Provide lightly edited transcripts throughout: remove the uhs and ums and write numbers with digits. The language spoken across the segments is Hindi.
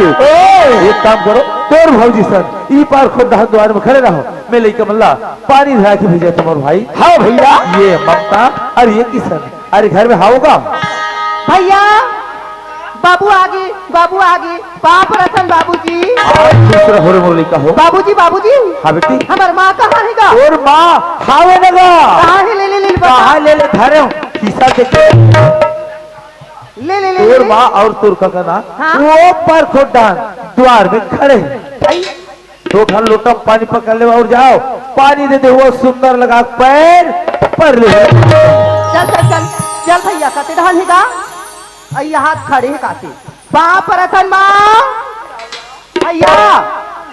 एक काम करो, तोर भौजी सर ई पार खुद द्वार में खड़े रहो, मैं लेके मल्ला पानी धरा के भेजे तुम्हारे भाई। हाँ भैया। ये ममता और ये किशन, अरे घर में हाओगा भैया। बाबू आगे पाप रतन बाबूजी। दूसरा हो मोली का हो बाबूजी। हाँ बेटी, हमार माँ कहाँ है गा? और माँ हावे लगा कहाँ है? ले कहाँ ले धरे हो शीशा देखे ले और माँ और तुर का ना हाँ? वो पर खोदान द्वार में खड़े हैं। दो घन लोटा पानी पकड़ ले और जाओ पानी दे दे, वो सुंदर लगा पैर पर ले। चल भैया कते धान है गा? अय्या हाथ खड़े है काते पाप रतन माँ। भैया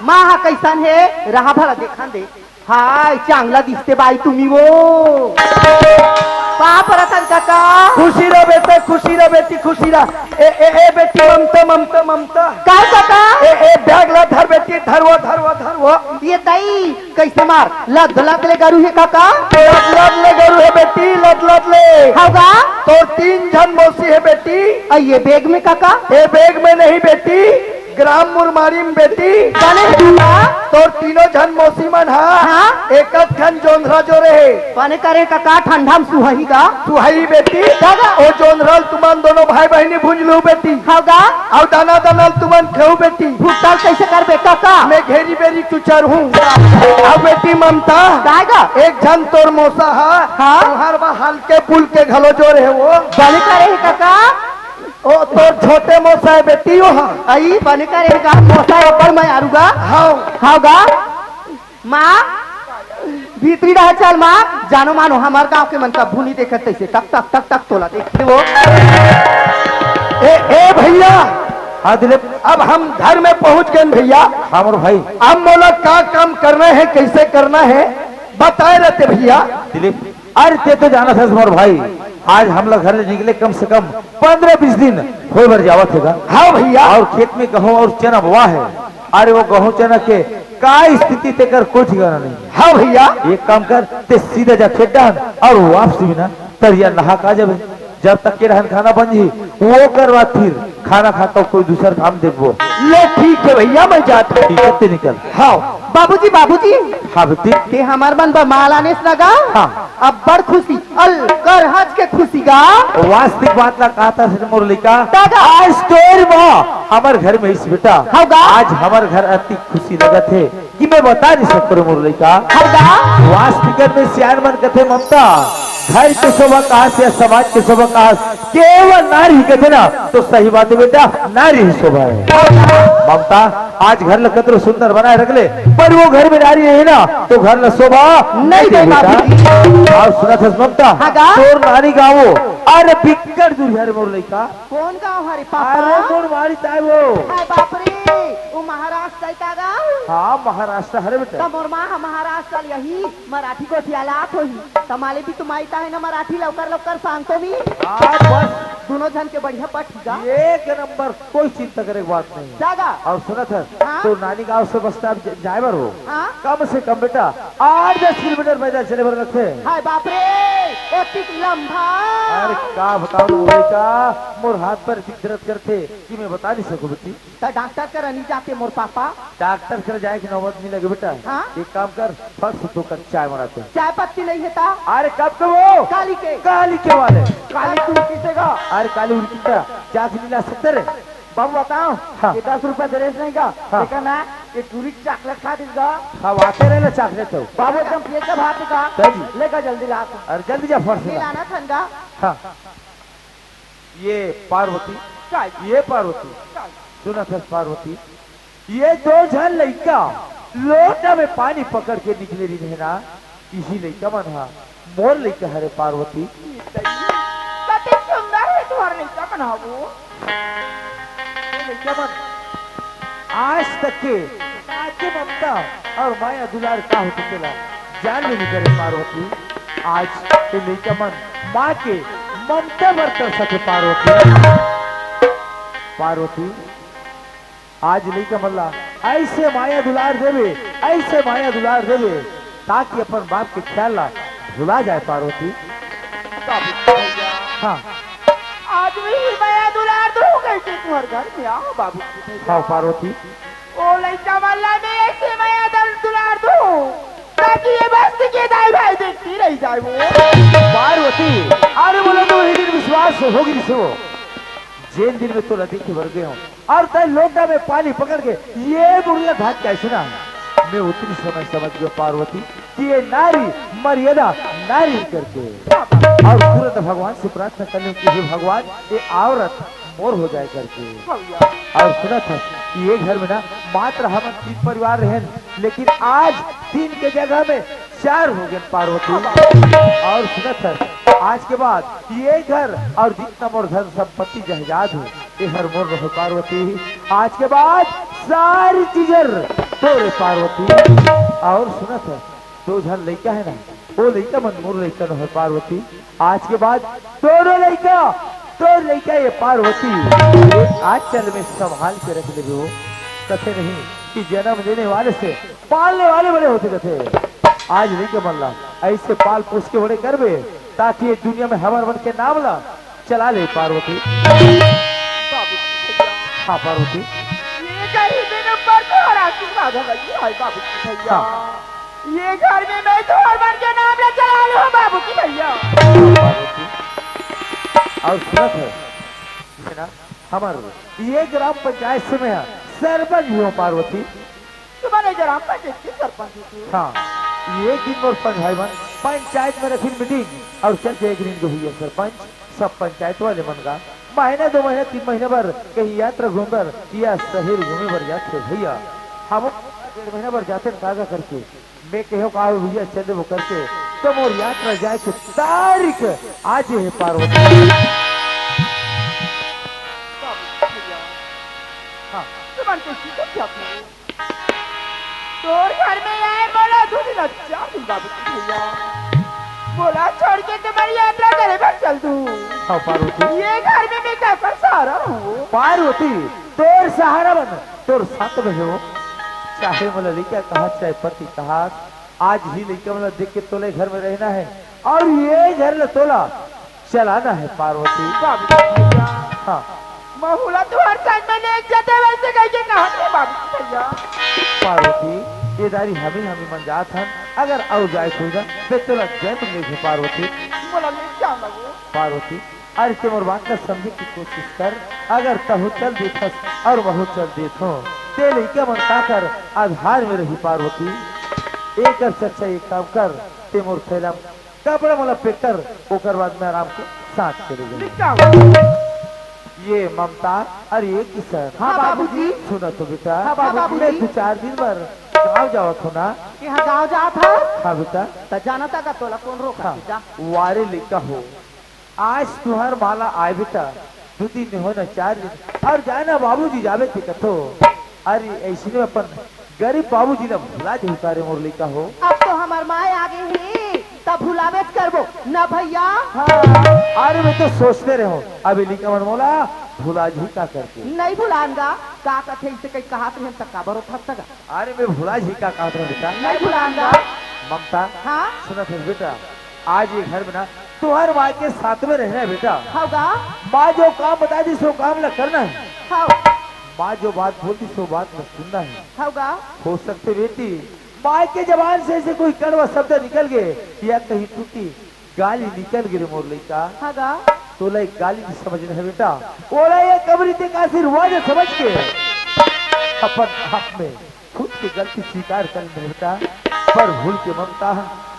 माँ हा कैसन है? रहा भरा देखन दे। हाय चांगला दिसते बाई तुम्ही वो। पाप रतन काका। खुशी रह बेटे, खुशी रह बेटी, खुशी रह। ए बेटी ममता काय काका? ए बैग ला धर बेटी, धरवो। ये दई कैसे मार लद ले गरू है काका? लद ले गरू है बेटी, लद ले। होगा तो 3 जन मौसी है बेटी। ये बैग में काका? ए बैग में नहीं बेटी, ग्राम मुरमारी में बेटी। तो 3 जन मौसी मन हाँ? एक खन जोंधरा जो रहे पाने करे काका ठंडा में सुहाई गा? सुहाई बेटी। दादा। ओ जोंधरल तुमन दोनों भाई बहनी भूंज लो बेटी। होगा और दाना तुमन खेऊ बेटी। भुगतान कैसे कर बे काका? मैं घेरी बेरी चुचर हूँ। अब बेटी ममता काहेगा? एक जन तोर मौसा हाँ? हर बार हल्के पुल के घलो जो रहे वो पाने करे काका? ओ तोर छोटे मौसा है बेटी वो। आई पाने करे का मोसा ऊपर मैं आरूगा। हाँ होगा माँ भीतरी रह चल माँ। जानो मानो हमार गांव के मन का भूनी देखत तैसे तक तोला देखते वो। ए भैया हाँ दिलीप, अब हम घर में पहुंच गए भैया। हाँ मोर भाई। अब मोला क्या काम करना है, कैसे करना है बताए रहते भैया। दिलीप अरे ते तो जाना था मोर भाई, आज हम लोग घर से निकले कम से कम 15-20 दिन हो भर जावत है। हाँ भैया। और खेत में गेहूं और चना बोआ है। अरे वो गेहूं चना के का स्थिति ते कर कोई ठिकाना नहीं। हाँ भैया। एक काम कर, ते सीधा जा खेत डाल और वापसी भी ना तरिया नहा का जब तक के रहन खाना बन जी वो करवा, फिर खाना खाता कोई दूसरा काम देखो। ले ठीक है भैया, मैं जाता हूँ। निकल। हाँ बाबूजी। हाँ बेटी। ते हमार मन बा मालाने लगा। हाँ। अब बड़ खुशी अल कर हज के खुशी गा। वास्तविक बात ला कहा था मुरलिका, दादा। आज स्टोरी में हमारे घर में इस बेटा होगा? आज हमारे घर अति खुशी लगा थे कि मैं बता नहीं सकता मुरलिका। होगा वास्तविक में सियान मन कथे ममता घर के शोभा कहा से समाज के शोभा कहा केवल नारी कहते ना, तो सही बात है बेटा, नारी ही शोभा है। ममता आज घर ला कतरो सुंदर बनाए रख ले, पर वो घर में नारी है ना तो घर ला शोभा नहीं दे बेटा। और सुना था ममता तोर नारी गावो अरे बिकट दूर है मोर लइका। कौन गाँव हरे अरे पापा? मोर मारी ताई वो। हाय बाप रे वो महाराष्ट्र का गाँव? हाँ महाराष्ट्र हरे बेटा। तब मोर माँ महाराष्ट्र यही मराठी को थियालात होही तमाले भी तुम आईता है ना मराठी लवकर सांगतो मी। आज बस दोनों जन के बढ़िया पठीगा। एक नंबर, कोई चिंता करे बात नहीं। जागा और सुना था हाँ? तो नानी गांव से बस्ता जाए बर हो हाँ? कम से कम बेटा 8-10 किलोमीटर पैदल चले बर रखे। हाय बाप रे एपिक लंबा। अरे का बताओ लइका, मोर हाथ पर दर्द करते कि मैं बता नहीं सकूं बेटी। डॉक्टर कर नहीं जाते मोर पापा? डॉक्टर कर जाए कि नौबत नहीं लगे बेटा। हाँ? एक काम कर, फर्स्ट तो कर चाय बनाते हैं। चाय पत्ती नहीं है ता? अरे कब तो वो काली के वाले काली तू किसेगा? अरे काली उनकी जाके मिला सकते रे बाबू बताओ हाँ। ये 10 रुपया ड्रेस नहीं का? हाँ। देखा ना ये टूरी चॉकलेट खा देगा हम आते रहे ना चॉकलेट हो। बाबू एकदम प्लेट का भात का जी। लेकर जल्दी ला। अरे जल्दी जा फर्स्ट ये लाना ठंडा। हाँ ये पार्वती, ये पार्वती सुना था पार्वती, ये 2 जन लड़का लोटा में पानी पकड़ के निकले रही है ना, इसी लड़का मन हा मोर लड़का हरे पार्वती। कते सुंदर है तुम्हारा लड़का बनाओ। लड़का मन आज तक के साथे ममता और माया दुलार का हो चुकेला जान भी नहीं करे पार्वती। आज ये लड़का मन माँ के ममता बरतर सके पार्वती आज लड़का मल्ला ऐसे माया दुलार देवे, ऐसे माया दुलार देवे ताकि अपन बाप के ख्याल ला भुला जाए पार्वती। हाँ आज भी माया दुलार दो कैसे के तुम्हारे घर में आओ बाबूजी। हाँ पार्वती, ओ लड़का वाला में ऐसे मैं दल दुलार दूं ताकि ये बस्ती के दाई भाई देखती रह जाए वो। पार्वती अरे बोलो तो वही दिन विश्वास होगी से वो जेल दिन में तो नदी के भर गए हूँ और तय लोटा में पानी पकड़ के ये बुढ़िया भाग कैसे ना मैं उतनी समय समझ गया पार्वती कि ये नारी मर्यादा नारी करके और तुरंत भगवान से प्रार्थना करने की हे भगवान ये औरत मोर हो जाए करके। और सुना था कि ये घर में ना मात्र हम 3 परिवार रहे लेकिन आज 3 के जगह में 4 हो गए पार्वती। और सुना था आज के बाद ये घर और जितना मोर धन संपत्ति जहजाद हो ये हर मोर रहो पार्वती। आज के बाद सारी चीजें तोरे पार्वती। और सुना था 2 जन लड़का है ना वो लड़का मन मोर लड़का न हो पार्वती। आज के बाद दोनों लड़का तो लड़का ये पार्वती ये आज चल में संभाल के रख ले हो कथे नहीं कि जन्म देने वाले से पालने वाले बड़े होते कथे। आज नहीं के मन ला ऐसे पाल पोस के बड़े करबे ताकि ये दुनिया में हमार बन के नाम ला चला ले पार्वती। हाँ पार्वती ये कहीं दिन पर तुम्हारा आशीर्वाद होगा जी हाय बाबू की भैया। ये घर में मैं तो और बन के नाम ले चला लूं बाबू की भैया। पार्वती और सुनत है ना हमारे ये ग्राम पंचायत से मैं सरपंच हूँ पार्वती। तुम्हारे ग्राम पंचायत के सरपंच थी। हाँ ये दिन और भाई बन पंचायत में रखी मीटिंग और चल एक दिन को हुई है सरपंच सब पंचायत वाले मन का महीने 2 महीने 3 महीने भर कहीं यात्रा घूमकर या शहर घूमे भर जाते भैया। हम 1.5 महीने भर जाते कागा करके मैं कहो का भैया चले वो करके तो मोर यात्रा जाए के तारीख आज है पार्वती। हाँ तुम्हारे को सीखो क्या तोर घर में आए बोला 2 दिन अच्छा दिन बाबू की भैया बोला छोड़ के तुम्हारी यात्रा करे पर चल दूं। हाँ पार्वती ये घर में मैं क्या कर सहारा हूँ पार्वती तोर सहारा बन तोर साथ में हो चाहे बोला लिखा कहा चाहे पति कहा आज ही लिखा मतलब देख के तोले घर में रहना है और ये घर ले तोला चलाना है पार्वती। बाबू की भैया हाँ महुला तो हर साइड में एक जाते वैसे कह के कहा है बाबू की भैया। पार्वती ये दारी हमें मन जात हन अगर आओ जाए कोई ना तो तोला जन्म ले पार्वती। बोला मैं क्या लगो पार्वती अरे ते मोर बात का समझे की कोशिश कर अगर तहु चल देखस और वह चल देखो ते लइका मन का कर आधार में रही पार्वती। एक सच्चा एक काम कर ते मोर थैला कपड़ा मला पैक कर ओकर बाद में आराम के साथ चले जाए। क्या ये ममता अरे ये किसान। हाँ बाबूजी। सुना तो बेटा हाँ बाबूजी। मैं 2-4 दिन भर गाँव जाओ थो ना। यहाँ गाँव जा था हाँ बेटा तो जाना था का तोला कौन रोका हाँ जा वारे लिखा हो आज तुहार माला आए बेटा 2 दिन हो ना 4 दिन और जाना बाबूजी जावे थे कथो अरे ऐसे में अपन गरीब बाबूजी ने भुला दे उतारे मोर लिखा हो। अब तो हमार माए आगे ही तब भुलावे करबो ना भैया। हाँ अरे मैं तो सोचते रहो अभी लिखा मन मोला भुला जी का करके नहीं भुलाऊंगा का कथे इसे कहीं कहा तुम तक का बरो थक तक अरे मैं भुला जी का कहता हूँ बेटा नहीं भुलाऊंगा। ममता हाँ सुना था बेटा आज ये घर में ना तुम्हारे माँ के साथ में रहना है बेटा। होगा माँ जो काम बता दी सो काम न करना है हो माँ जो बात बोलती सो बात न सुनना है। होगा हो सकते बेटी माँ के जबान से ऐसे कोई कड़वा शब्द निकल गए या कहीं टूटी गाली निकल गई मोर लड़का होगा तो लाई गाली नहीं समझना है बेटा ओला ये कबरी ते का आशीर्वाद समझ के अपन आप में खुद की गलती स्वीकार कर ले बेटा पर भूल के ममता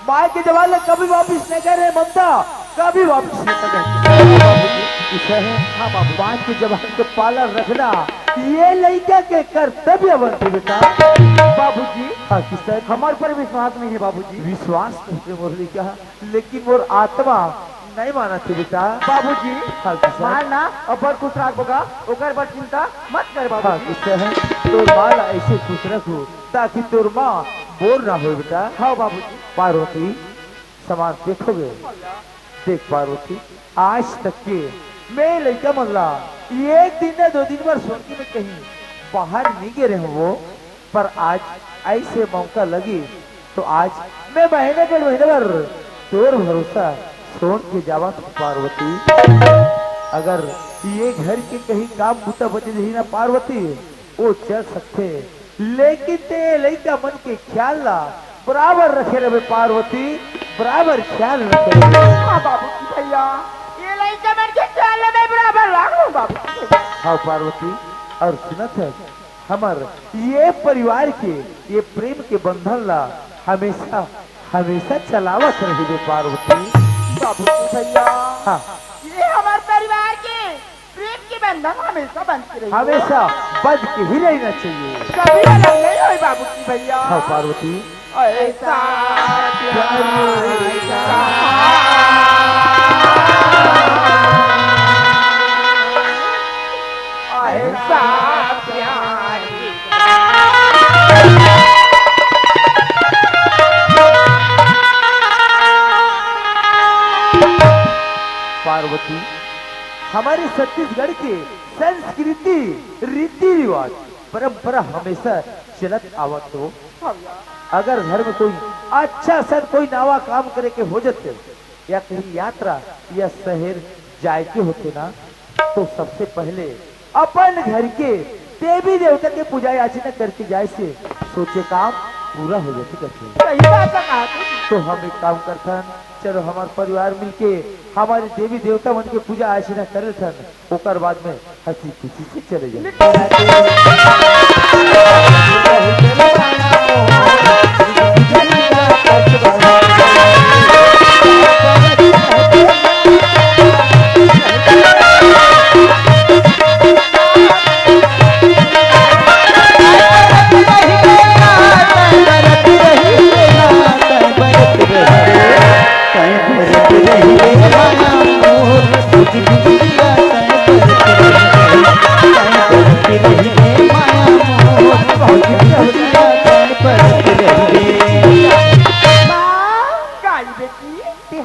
माँ के जवान कभी वापिस नहीं करे ममता कभी वापिस नहीं करे हाँ बाबू माँ के जवान के पालन रखना ये लड़का के कर्तव्य बनते बेटा। बाबूजी हाँ किसान हमारे पर विश्वास नहीं है बाबूजी। विश्वास नहीं मोरली का लेकिन मोर आत्मा नहीं माना थे बेटा। बाबूजी हाँ किसान मारना अपर खुश रखोगा ओकर पर चिंता मत कर बाबू। हाँ किसान तोर माल ऐसे खुश रखो ताकि तोर माँ बोर ना हो बेटा। हाँ बाबूजी पार्वती समाज देखोगे देख पार्वती आज तक के मैं लड़का मल्ला एक दिन या 2 दिन भर सोची में कहीं बाहर नहीं गिरे हूँ वो पर आज ऐसे मौका लगी तो आज मैं महीने 1.5 महीने भर तोर भरोसा छोड़ के जावा पार्वती। अगर ये घर के कहीं काम बुता बचे रही ना पार्वती वो चल सकते, लेकिन ते लड़का मन के ख्याल ला बराबर रखे रहे पार्वती, बराबर ख्याल रखे रहे। हाँ बाबू भैया, ये लड़का मन के ख्याल में बराबर रखो बाबू। हाँ पार्वती, और सुनत है हमार ये परिवार के ये प्रेम के बंधन ला हमेशा हमेशा चलावत रही पार्वती। बाबू भैया, हाँ ये हमारे परिवार के प्रेम के बंधन हमेशा बनते रहे, हमेशा बच के ही रहना चाहिए। कभी अलग नहीं हुई बाबू भैया। हाँ पार्वती, ऐसा ऐसा पार्वती हमारे छत्तीसगढ़ के संस्कृति रीति रिवाज परंपरा हमेशा चलत आवत हो। अगर घर में कोई अच्छा सा कोई नवा काम करे के हो जाते या कहीं यात्रा या शहर जाए के होते ना, तो सबसे पहले अपन घर के देवी देवता के पूजा याचना करके जाए से सोचे काम पूरा हो जाते करते। सही बात कहा तू। तो हम एक काम करथन, चलो हमारे परिवार मिलके हमारे देवी देवता मन के पूजा अर्चना करे थन, ओकर बाद में हंसी खुशी से चले जाए।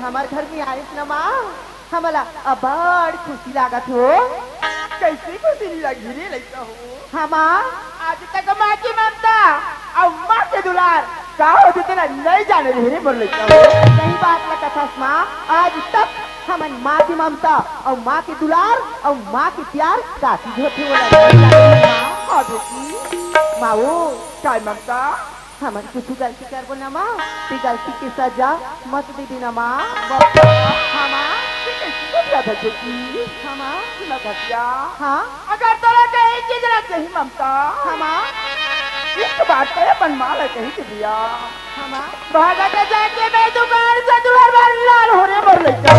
हमार घर में आइस न माँ, हमला बड़ खुशी लागत हो। कैसे खुशी लगी रे लड़का हो। हमा आज तक माँ की ममता और माँ के दुलार का हो जितना नहीं जाने रहे बोल लड़का हो। सही बात लगत हस माँ, आज तक हमन माँ की ममता और माँ के दुलार और माँ के प्यार काफी होते हाँ बेटी, माँ वो काय ममता हमन कुछ गलती कर बोला माँ, ते गलती की सजा मत दे देना माँ। हमा हमा हाँ, अगर तोरा कहीं चीज ना कहीं ममता हमा एक बात करे अपन माँ ला कहीं के दिया हमा भागा के जाके मैं दुकान से दुआर बार लाल हो रे बोल लड़का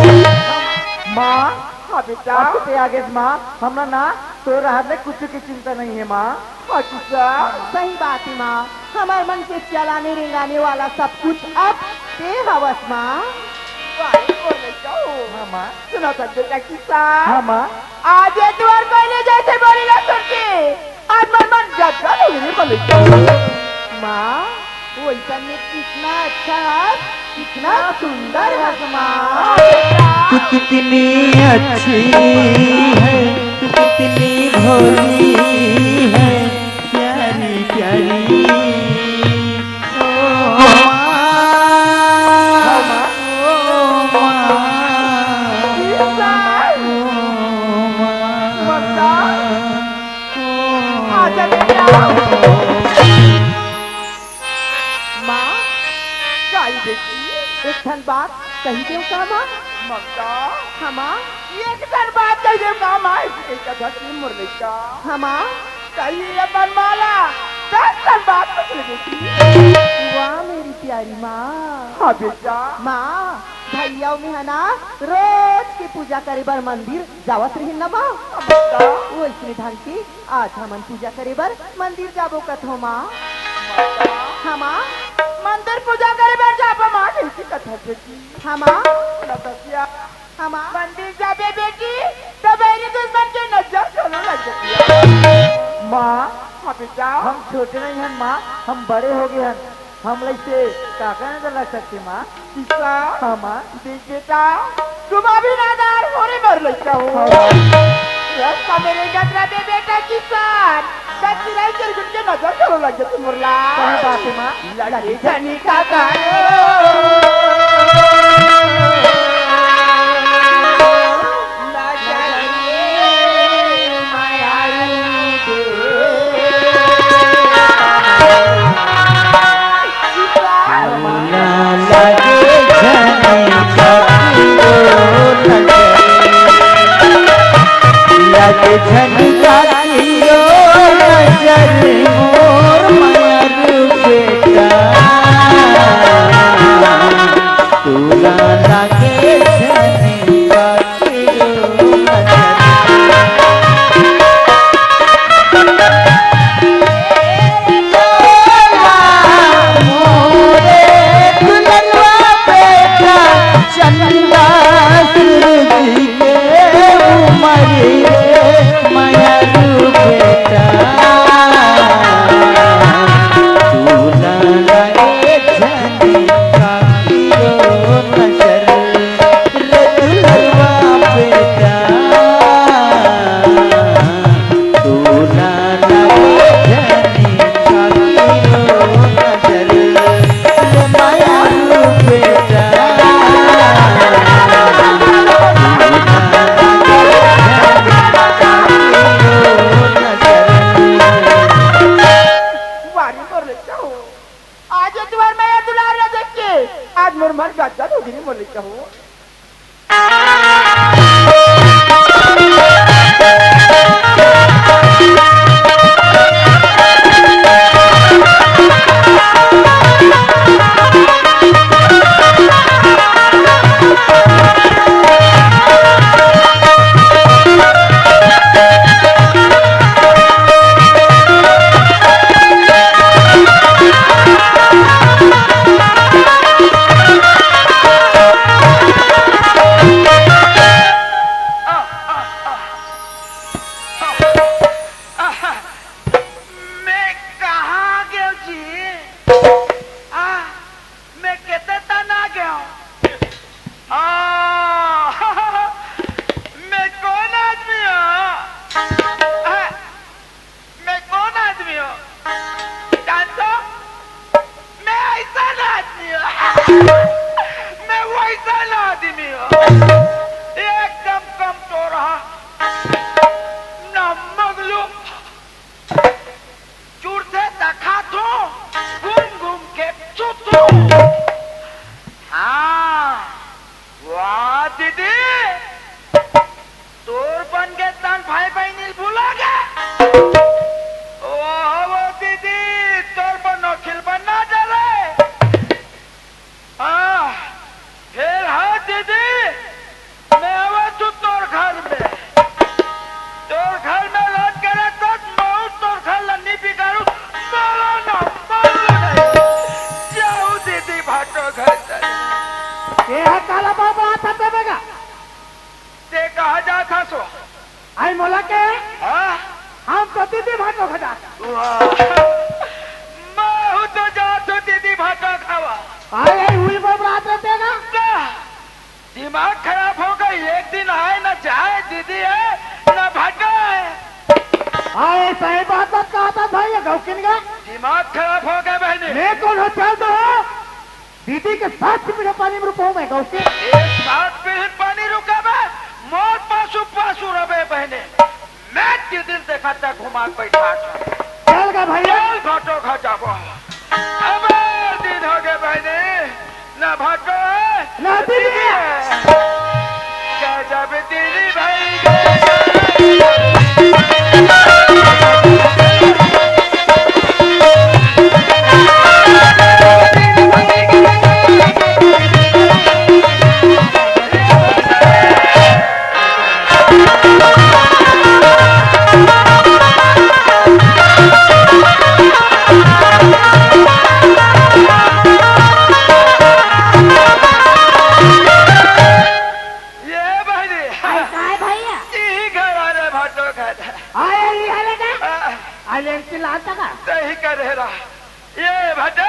माँ। हाँ बेटा, आपके आगे माँ हमरा ना तो रहत में कुछ की चिंता नहीं है माँ। हाँ किसा सही बात है माँ, हमारे मन के चलाने रिंगाने वाला सब कुछ अब ते हवस माँ। हाँ माँ, सुना था बेटा किसा। हाँ माँ, आज ये द्वार पहले जैसे बोली ना सुन के आज मन जगा नहीं बोले माँ वो ऐसा में कितना अच्छा है, कितना सुंदर है माँ। तू कितनी अच्छी है, तू कितनी भोली है, प्यारी प्यारी ओ एक ठन बात कही दे का माँ। ममता हमा एक बार बात कह दे काम आए एक धरती मुरली का हमा कही अपन माला 10 बात पूछ लेती। वाह मेरी प्यारी माँ। हाँ बेटा, माँ भैया में है ना रोज की पूजा करे बर मंदिर जावत रही न माँ। वो इसने ढंग की आज हमन पूजा करे बर मंदिर जाबो कथो माँ। हमा मंदिर पूजा करे बैठ जा अपन माँ की कथा बेटी। हमा लतसिया हमा मंदिर जाबे बेटी तब मेरी दुश्मन के नजर चलो लग जाती माँ। हाँ बेटा, हम छोटे नहीं हैं माँ, हम बड़े हो गए हैं, हम लोग से काका नहीं लग सकते माँ। किसा हाँ माँ देख बेटा तुम अभी नादार होने मर लगता हो। रास्ता मेरे गदरा बे बेटा किसान कच्ची रही चल गुन के नजर चलो लग जाती मुरला। सही बात है माँ। लड़ी धनी का गायो ना जाइए झनका कियो नजर मोर मयर बेटा तोरा लागे झनका कियो नजर दिमाग खराब हो गई, एक दिन आए न जाए दीदी है न भटके। आए सही बात कहा था भाई, गौकिन का दिमाग खराब हो गए बहनी। मैं कौन हो चल दो दीदी के 7 पीढ़ी पानी में रुको मैं गौकिन। 7 पीढ़ी पानी रुका मैं मोर पासू पासू रबे बहने। मैं दिल देखा था घुमा बैठा चल गा भैया घटो घटाबो। अब दिन हो गए बहने न भटो ना दीदी जब दिली भाई सही कर रहा ये भटो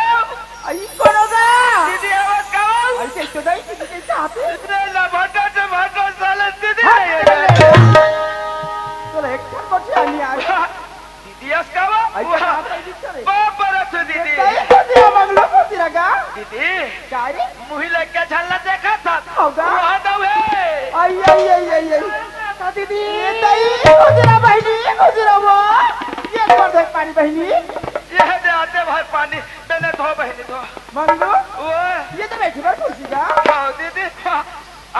दीदी आवाज कहो ऐसे तो नहीं दीदी कैसे आते इतने ना भटो साले दीदी तो एक को जानी यार दीदी आस कहो बाप रथ दीदी दीदी मंगलो को तिरगा दीदी गाड़ी मुही लग के झलना देखा था होगा वहां दो है आई दीदी दई गुजरा बहनी गुजरा वो ये कर दे पानी बहनी ये दे आते भर पानी मैंने धो बहनी धो मंगलो वो ये तो बैठी बार कुर्सी का खाओ दीदी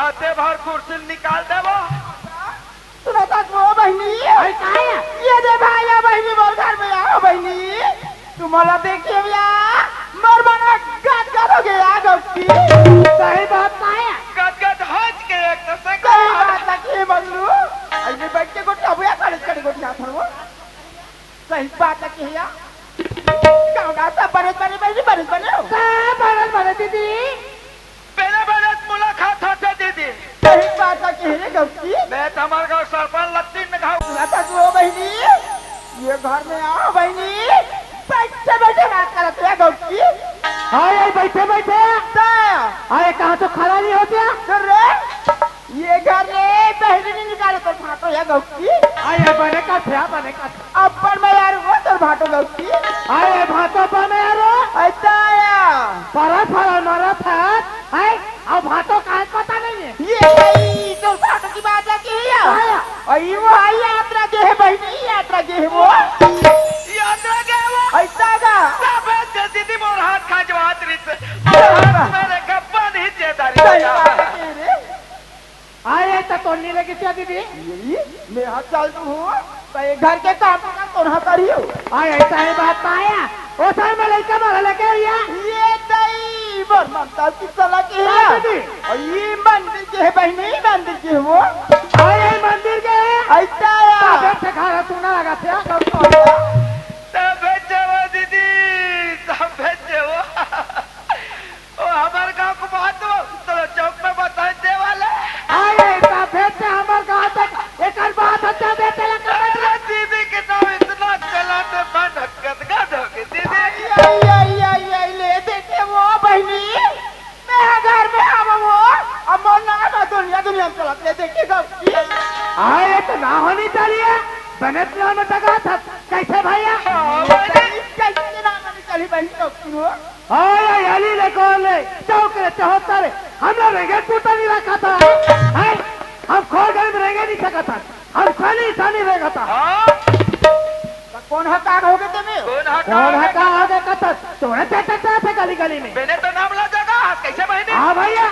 आते भर कुर्सी निकाल दे वो सुना तक वो बहनी अरे कहाँ है? ये दे भाई बहनी मोर घर में आओ बहनी तुम्हारा देखिए भैया मोर मना गद गद हो गया गौकी सही बात कहाँ है? गद हज के एक तो सही बात लगी बंगलू ऐसे बैठ के गोटिया भैया खड़े गोटिया थरो सही बात लगी है कौड़ा सब बरस बने हो कहाँ बरस दीदी? पहले बरस मुलाकात होते दीदी सही बात लगी है गौकी मैं हमारे गाँव सरपंच लत्ती में घाव बहनी ये घर में आओ बहनी बैठे बैठे बात करते हैं गौकी अरे बैठे बैठे अरे कहाँ तो खड़ा नहीं होता ये घर रे पहले नहीं निकाले तो भाटो है गौकी अरे बने का था बने का था अब पर मैं यार वो तो भाटो गौकी अरे भातो बने यार ऐसा आया परत फल मरत है अब भातो कहाँ पता नहीं है ये भाई तो भाटो की बात है कि ये वो आई यात्रा के है बहनी यात्रा के है वो यात्रा के है वो ऐसा का दीदी मोर हाथ खा जो हाथ रिस मेरे गप्पा नहीं जेदारी आए तो नहीं लगी क्या दीदी? मैं हाथ चल हूँ तो ये घर के काम तो ना करियो आए ऐसा ही बात आया ओ सर में लड़का मारा लगे ये दई बोल ममता की सलाह की है और ये मंदिर के है बहनी मंदिर के है वो आए मंदिर के ऐसा आया से खा सुना लगा था सब भेजे वो दीदी सब भेजे वो ओ हमारे गांव को बात हो तो चौक में बताए दे वाले आए भेज से हमारे गाँव तक एक बात अच्छा देते लगा दीदी के नाम इतना चला तो गद हो गई दीदी ले देखे वो बहनी मैं घर में हम वो अब मोना दुनिया में चलते देखेगा आए तो ना होनी चाहिए बने में टका था कैसे भैया कैसे ना चली बहनी आए अली ले कौन ले चौक रे चौहत्तर हमने रेगे टूटा नहीं रखा था हम खोल गए में रेगे नहीं सका था हम खाली सानी रहेगा था कौन हका हो गए तुम्हें कौन हका आगे कथा तोड़े चटता थे गली गली में मैंने तो नाम ला जगह कैसे बहनी हाँ भैया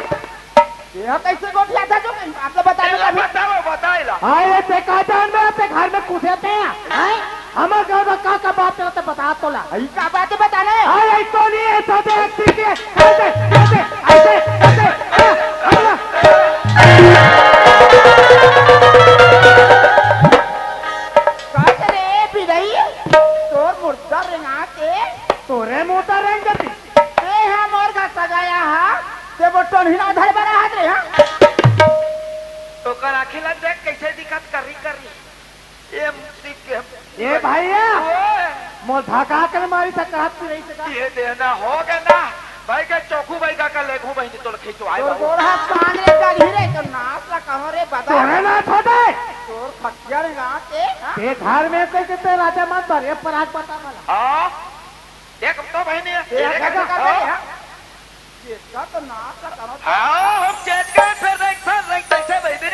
यह कैसे गोटिया था जो आपने बताया आए ते काजान में अपने घर में कूदते हैं हमारे गाँव में का बात करते बता तो ला क्या बातें बताना है आए तो नहीं है तो देख के ऐसे ऐसे ऐसे तोर मुर्दा रेंगा के तोरे मोटा रेंग गती ते हमर का सगाया हा ते वो टोनहिना धर बरा हाथ रे हां तो कर अखिला देख कैसे दिक्कत करी ये मुक्ति के ये भैया मोल धका कर मारी सकत नहीं सका ये देना होगा ना भाई का चौकू भाई का लेखू भाई तो खींचो आए तोर गोरा कान रे का हीरे तो नाच ला कमरे बता तोरे ना छोटे तोर खटिया रेंगा के ये घर में कोई कितने राजा मत पर ये पराग पता वाला हां देख तो भाई ने ये का तो नाच ला करो हां हम चेत के फिर रंग कैसे भाई दे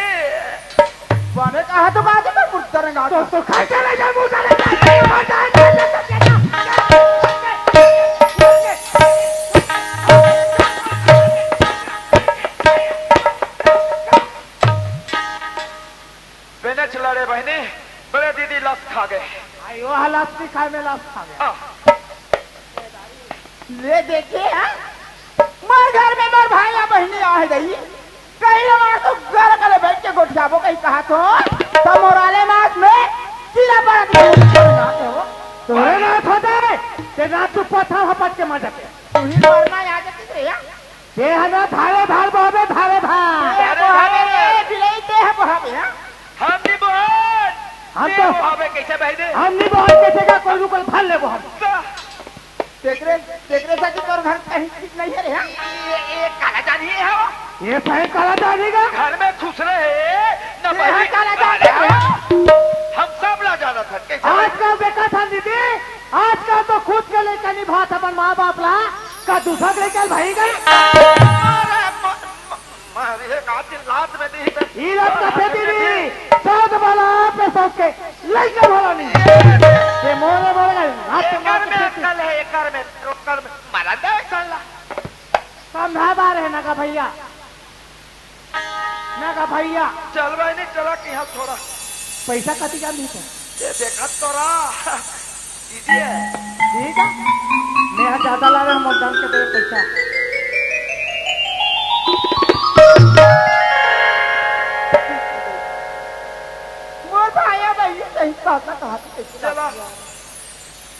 बने कहा तो बात है मुर्दा रेंगा तो खा चले जा मुंह चले बेने चला रे बहनी बड़े दीदी लस खा गए आयो हालात भी खाए में लाश खा गया ले देखिए मोर घर में मोर भाई या बहनी आ गई कहीं ना तो घर करे बैठ के गोठियाबो कहीं कहा तो मोराले मास में सीधा परत जाते हो तोरे ना छोटे ते ना तू पत्थर हपट के मजा के तू ही मरना याद किस रे ये हना धारे धार बाबे धारे धार बहावे रे बिलाई ते है बहावे हम नहीं बोल हम तो बहावे कैसे भाई दे हम नहीं बहुत कैसे का कोई रुकल फल ले वो हम तेरे साथ तोर घर कहीं ठीक नहीं है रे ये काला जानी है ये सही काला जानी का घर में खुश रहे न बही काला जानी हम सब ला जाना था कैसे आजकल देखा था दीदी आजकल तो खुद के लेकर निभाता अपन माँ बाप ला का दूसरा के लेकर भाई गए मारे कातिल लात में दी ये लत का दीदी सब वाला पे सोच के लेकर वाला नहीं ये मोरे मोरे हाथ कर में अक्ल है कर में मारा दे चल समझा बार है ना का भैया चल भाई नहीं चला कि यहाँ थोड़ा पैसा कति का दी था ये देखत तो रहा दीदी है। ठीक है मैं यहाँ ज्यादा ला रहा हूँ मतदान के दे पैसा मोर भाया भाई सही बात कहा चला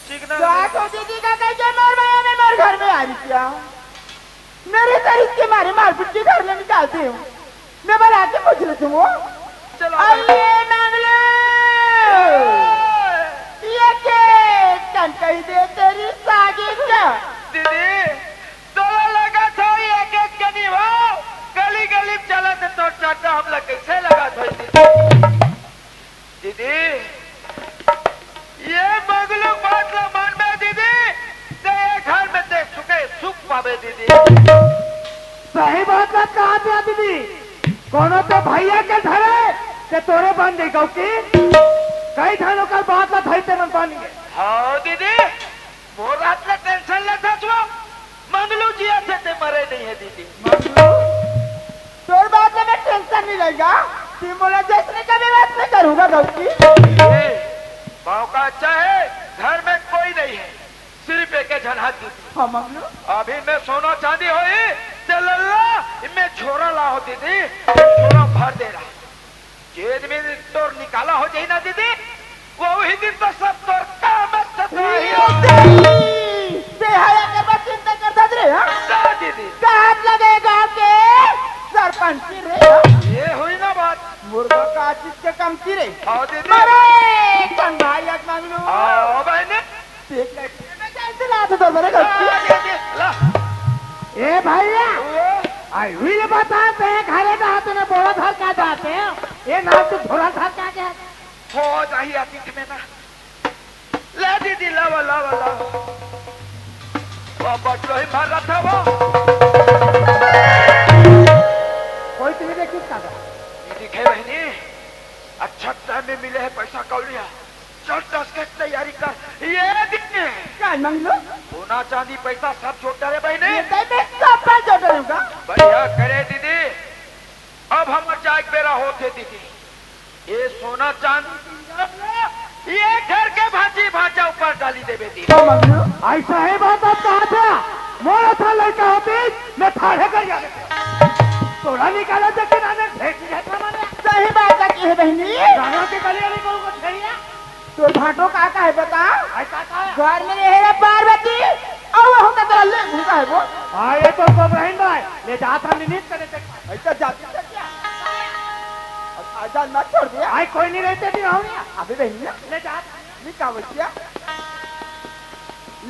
ठीक ना क्या तो दीदी का कह के मोर भाया ने मोर घर में आ रही क्या मेरे तारीख के मारे मारपीट के घर में निकालते हूँ मैं बना के पूछ रही हूँ चलो अरे मंगलू ये के कन कही दे तेरी सागी क्या दीदी तो लगा था एक एक कनी हो गली गली चला तो तोड़ चाटा हम लोग कैसे लगा था दीदी ये मंगलू बात ला मन में दीदी ते घर में देख चुके सुख पावे दीदी सही बात बात कहा था दीदी कोनो तो भैया के धरे ते तोरे बन गई की कई थानों का बात ला धरते मन बन गए हाँ दीदी मोर रात में टेंशन लेता छो मंगलू जी ऐसे ते मरे नहीं है दीदी तोर बात में टेंशन नहीं रहेगा तू बोला जैसे कभी बात नहीं करूंगा गौकी बाव का अच्छा है घर में कोई नहीं है सिर्फ एक झनहात दीदी हाँ मंगलू अभी मैं सोना चांदी होई चल मैं छोरा ला हो दीदी छोरा भर दे रहा जेद में तोर निकाला हो जाए ना दीदी वो ही दिन तो सब तोर काम बेहाया के बाद चिंता करता रे हां दीदी काट लगेगा के सरपंच रे ये हुई ना बात मुर्गा का चीज के कम की रे हां दीदी अरे कन भाई आज मंगलू हां बहन देख ले मैं कैसे ला तो मेरे घर ला ए भैया आई हुई बताते हैं घरे जाते ना बोला घर का जाते हैं ये नाम तो भोला घर का क्या हो जाही अतीत में ना ले दीदी लावा लावा लावा वो बटलो ही मार रहा था वो कोई तुम्हें देखी का दीदी खे बहनी अच्छा टाइम में मिले है पैसा कौड़िया चल दस के तैयारी कर ये दिन क्या मंगलो सोना चांदी पैसा सब छोटा रे बहनी सब पर छोटा रहूंगा बढ़िया करे दीदी अब हम चाय बेरा होते दीदी ये सोना चांदी ये घर के भांजी भांजा ऊपर डाली देवे दीदी ऐसा है बात आप कहा था मोरा था लड़का होती मैं थाड़े कर जा तोड़ा निकाला था कि नाने सही बात है बहनी गाना के गले वाली को छेड़िया तो भाटो काका है बता घर में रहे पार्वती और वो होता तेरा ले घूमता है वो हाँ ये तो बहन भाई ले जाता निमित करे ऐसा जाती क्या आजाद मत छोड़ दिया आई कोई नहीं रहते भी हो अभी बहन ले जाता नहीं क्या बच्चिया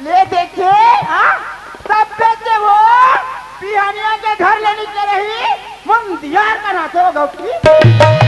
ले देखे हाँ सब बेचे वो पिहानिया के घर लेने के रही मुंदियार का नाते हो गौकी